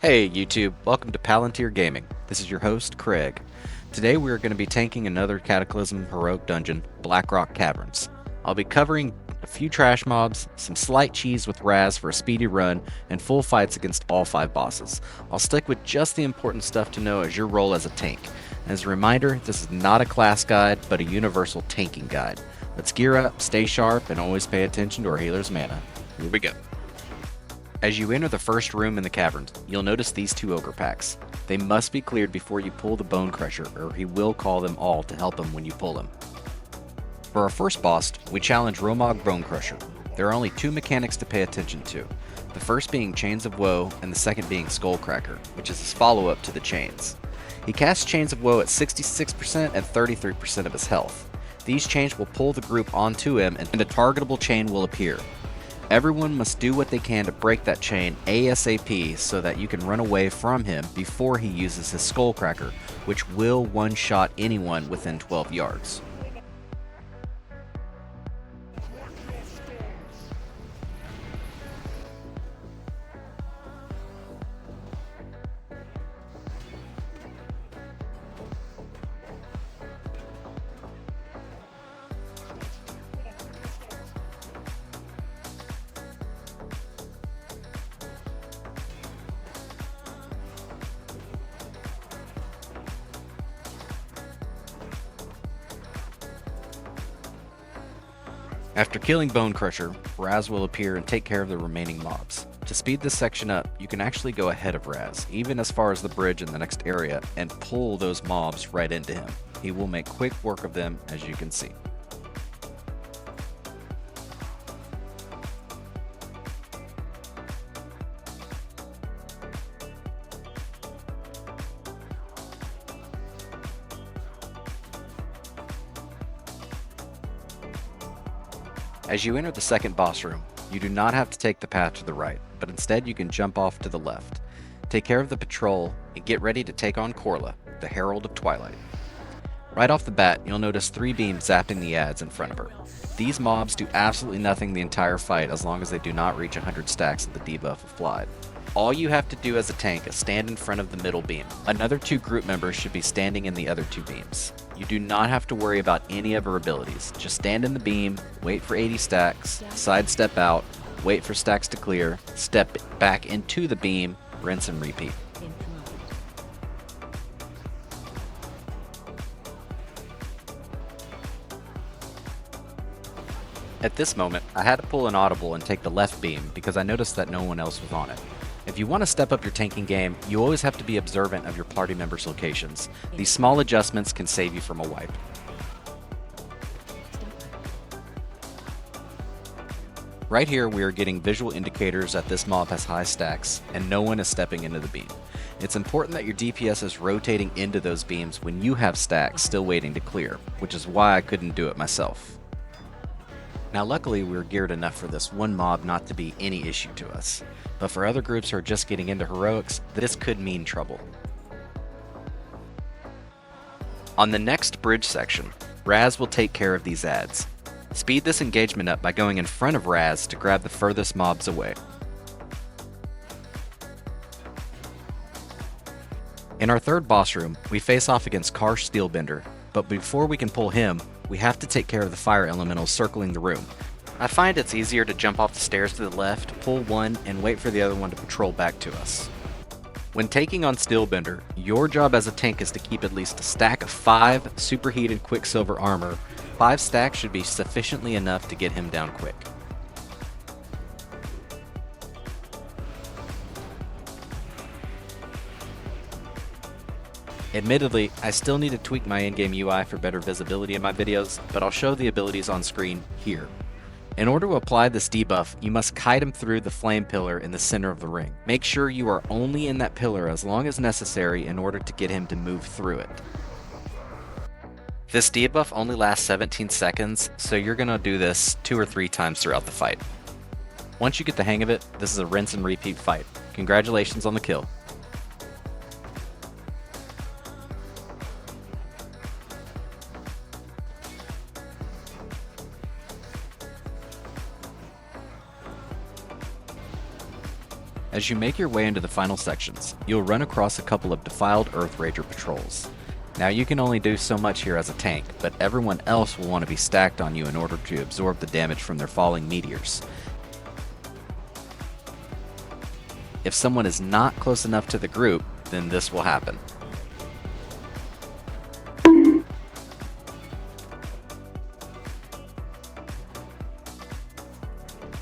Hey YouTube, welcome to Palantir Gaming. This is your host, Craig. Today we are going to be tanking another Cataclysm Heroic Dungeon, Blackrock Caverns. I'll be covering a few trash mobs, some slight cheese with Raz for a speedy run, and full fights against all 5 bosses. I'll stick with just the important stuff to know as your role as a tank. As a reminder, this is not a class guide, but a universal tanking guide. Let's gear up, stay sharp, and always pay attention to our healer's mana. Here we go. As you enter the first room in the caverns, you'll notice these 2 ogre packs. They must be cleared before you pull the Bone Crusher, or he will call them all to help him when you pull him. For our first boss, we challenge Romog Bone Crusher. There are only 2 mechanics to pay attention to, the first being Chains of Woe and the second being Skullcracker, which is his follow-up to the Chains. He casts Chains of Woe at 66% and 33% of his health. These chains will pull the group onto him and a targetable chain will appear. Everyone must do what they can to break that chain ASAP so that you can run away from him before he uses his Skullcracker, which will one-shot anyone within 12 yards. After killing Bone Crusher, Raz will appear and take care of the remaining mobs. To speed this section up, you can actually go ahead of Raz, even as far as the bridge in the next area, and pull those mobs right into him. He will make quick work of them, as you can see. As you enter the second boss room, you do not have to take the path to the right, but instead you can jump off to the left. Take care of the patrol, and get ready to take on Corla, the Herald of Twilight. Right off the bat, you'll notice 3 beams zapping the ads in front of her. These mobs do absolutely nothing the entire fight as long as they do not reach 100 stacks of the debuff applied. All you have to do as a tank is stand in front of the middle beam. Another 2 group members should be standing in the other 2 beams. You do not have to worry about any of her abilities. Just stand in the beam, wait for 80 stacks, sidestep out, wait for stacks to clear, step back into the beam, rinse and repeat. At this moment, I had to pull an audible and take the left beam because I noticed that no one else was on it. If you want to step up your tanking game, you always have to be observant of your party members' locations. These small adjustments can save you from a wipe. Right here we are getting visual indicators that this mob has high stacks, and no one is stepping into the beam. It's important that your DPS is rotating into those beams when you have stacks still waiting to clear, which is why I couldn't do it myself. Now luckily we were geared enough for this one mob not to be any issue to us, but for other groups who are just getting into heroics, this could mean trouble. On the next bridge section, Raz will take care of these ads. Speed this engagement up by going in front of Raz to grab the furthest mobs away. In our third boss room, we face off against Karsh Steelbender, but before we can pull him, we have to take care of the fire elementals circling the room. I find it's easier to jump off the stairs to the left, pull one, and wait for the other one to patrol back to us. When taking on Steelbender, your job as a tank is to keep at least a stack of 5 superheated Quicksilver armor. 5 stacks should be sufficiently enough to get him down quick. Admittedly, I still need to tweak my in-game UI for better visibility in my videos, but I'll show the abilities on screen here. In order to apply this debuff, you must kite him through the flame pillar in the center of the ring. Make sure you are only in that pillar as long as necessary in order to get him to move through it. This debuff only lasts 17 seconds, so you're going to do this 2 or 3 times throughout the fight. Once you get the hang of it, this is a rinse and repeat fight. Congratulations on the kill. As you make your way into the final sections, you'll run across a couple of defiled Earth Rager patrols. Now you can only do so much here as a tank, but everyone else will want to be stacked on you in order to absorb the damage from their falling meteors. If someone is not close enough to the group, then this will happen.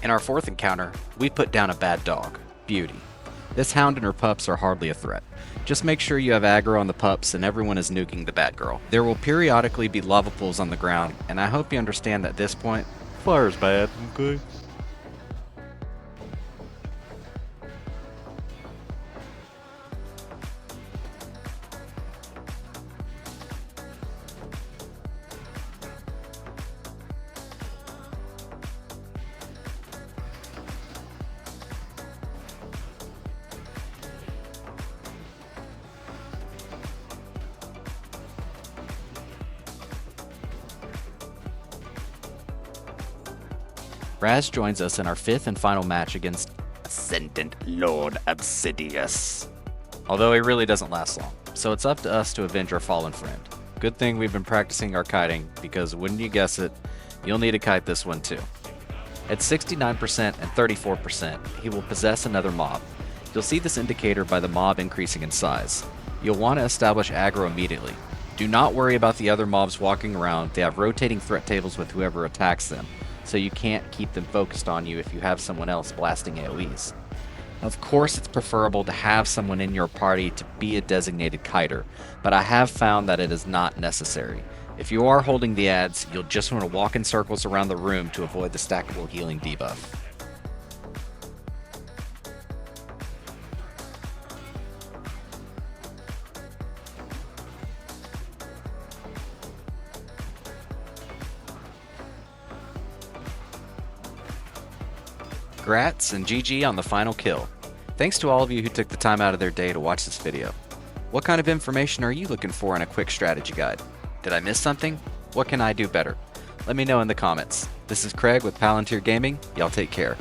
In our fourth encounter, we put down a bad dog, Beauty. This hound and her pups are hardly a threat. Just make sure you have aggro on the pups and everyone is nuking the bad girl. There will periodically be lava pools on the ground, and I hope you understand that at this point, fire's bad, okay? Raz joins us in our fifth and final match against Ascendant Lord Obsidius. Although he really doesn't last long, so it's up to us to avenge our fallen friend. Good thing we've been practicing our kiting, because wouldn't you guess it, you'll need to kite this one too. At 69% and 34%, he will possess another mob. You'll see this indicator by the mob increasing in size. You'll want to establish aggro immediately. Do not worry about the other mobs walking around, they have rotating threat tables with whoever attacks them, so you can't keep them focused on you if you have someone else blasting AoEs. Of course it's preferable to have someone in your party to be a designated kiter, but I have found that it is not necessary. If you are holding the ads, you'll just want to walk in circles around the room to avoid the stackable healing debuff. Grats and GG on the final kill. Thanks to all of you who took the time out of their day to watch this video. What kind of information are you looking for in a quick strategy guide? Did I miss something? What can I do better? Let me know in the comments. This is Craig with Palantir Gaming. Y'all take care.